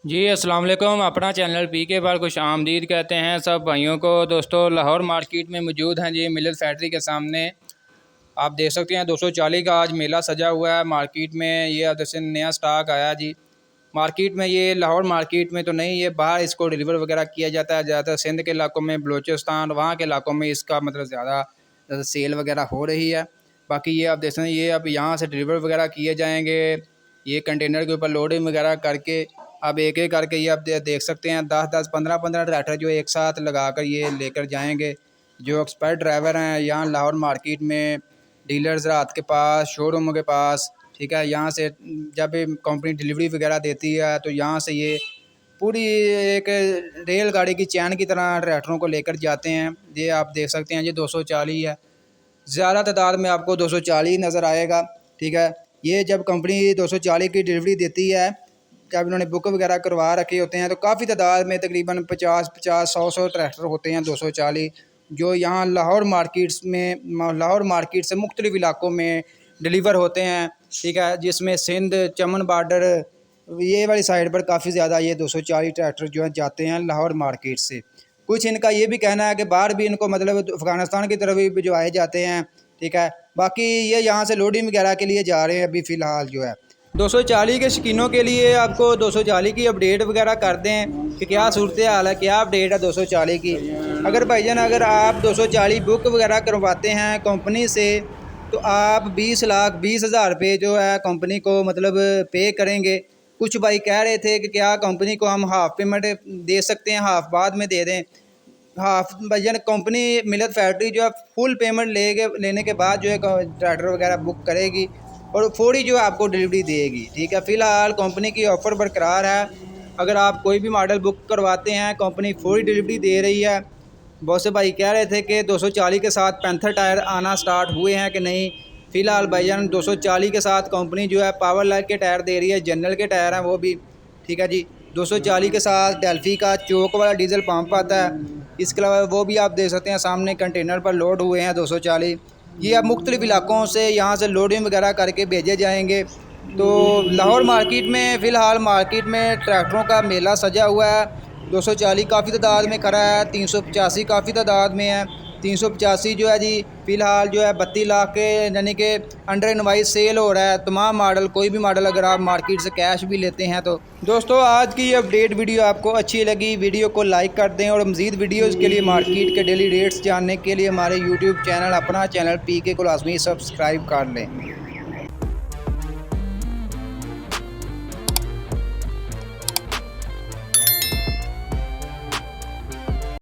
जी अस्सलाम वालेकुम। अपना चैनल पी के पर खुश आमदीद कहते हैं सब भाइयों को। दोस्तों लाहौर मार्केट में मौजूद हैं जी, मिल्लत फैक्ट्री के सामने। आप देख सकते हैं 240 का आज मेला सजा हुआ है मार्केट में। ये अब जैसे नया स्टॉक आया जी मार्केट में। ये लाहौर मार्केट में तो नहीं, ये बाहर इसको डिलीवर वगैरह किया जाता है। ज़्यादातर सिंध के इलाकों में, बलूचिस्तान वहाँ के इलाकों में इसका मतलब ज़्यादा सेल वगैरह हो रही है। बाकी ये आप देख सकते हैं, ये अब यहाँ से डिलीवर वगैरह किए जाएंगे। ये कंटेनर के ऊपर लोडिंग वगैरह करके अब एक एक करके ये आप देख सकते हैं 10-10, 15-15 ट्रैक्टर जो एक साथ लगाकर ये लेकर जाएंगे। जो एक्सपर्ट ड्राइवर हैं यहाँ लाहौर मार्केट में, डीलर्स रात के पास, शोरूम के पास, ठीक है। यहाँ से जब कंपनी डिलीवरी वगैरह देती है तो यहाँ से ये पूरी एक रेलगाड़ी की चैन की तरह ट्रैक्टरों को लेकर जाते हैं। ये आप देख सकते हैं ये 240 है, ज़्यादा तादाद में आपको 240 नज़र आएगा, ठीक है। ये जब कंपनी 240 की डिलीवरी देती है, जब इन्होंने बुक वगैरह करवा रखे होते हैं तो काफ़ी तादाद में तकरीबन 50-50, 100 ट्रैक्टर होते हैं 240, जो यहाँ लाहौर मार्केट से मुख्तलिफ़ इलाकों में डिलीवर होते हैं, ठीक है। जिसमें सिंध, चमन बॉर्डर, ये वाली साइड पर काफ़ी ज़्यादा ये 240 ट्रैक्टर जो है जाते हैं लाहौर मार्केट से। कुछ इनका ये भी कहना है कि बाहर भी इनको मतलब अफ़गानिस्तान की तरफ भी भिजवाए जाते हैं, ठीक है। बाकी ये यहाँ से लोडिंग वगैरह के लिए जा रहे हैं अभी फ़िलहाल जो है। 240 के शौकीनों के लिए आपको 240 की अपडेट वगैरह कर दें कि क्या सूरत हाल है, क्या अपडेट है 240 की। अगर भाईजान अगर आप 240 बुक वगैरह करवाते हैं कंपनी से तो आप 20,20,000 रुपये जो है कंपनी को मतलब पे करेंगे। कुछ भाई कह रहे थे कि क्या कंपनी को हम हाफ़ पेमेंट दे सकते हैं, हाफ़ बाद में दे दें। हाफ़ भाईजान कंपनी मिल्लत फैक्ट्री जो है फुल पेमेंट लेने के बाद जो है ट्रैक्टर वगैरह बुक करेगी और फौरी जो है आपको डिलीवरी देगी, ठीक है। फ़िलहाल कंपनी की ऑफ़र बरकरार है। अगर आप कोई भी मॉडल बुक करवाते हैं कंपनी फौरी डिलीवरी दे रही है। बहुत से भाई कह रहे थे कि 240 के साथ पैंथर टायर आना स्टार्ट हुए हैं कि नहीं। फ़िलहाल भाईजान 240 के साथ कंपनी जो है पावर लाइट के टायर दे रही है, जनरल के टायर हैं वो भी, ठीक है जी। 240 के साथ डेल्फी का चौक वाला डीजल पंप आता है। इसके अलावा वो भी आप देख सकते हैं सामने कंटेनर पर लोड हुए हैं 240। ये अब मुख्तलिफ़ इलाकों से यहाँ से लोडिंग वगैरह करके भेजे जाएंगे। तो लाहौर मार्केट में फ़िलहाल मार्केट में ट्रैक्टरों का मेला सजा हुआ है। 240 काफ़ी तादाद में खड़ा है, 385 काफ़ी तादाद में है। 385 जो है जी फ़िलहाल जो है 32 लाख के यानी कि अंडर इनवाइस सेल हो रहा है। तमाम मॉडल, कोई भी मॉडल अगर आप मार्केट से कैश भी लेते हैं तो। दोस्तों आज की ये अपडेट वीडियो आपको अच्छी लगी, वीडियो को लाइक कर दें और मज़ीद वीडियोज़ के लिए मार्केट के डेली रेट्स जानने के लिए हमारे यूट्यूब चैनल अपना चैनल पी के को लाज़मी सब्सक्राइब कर लें।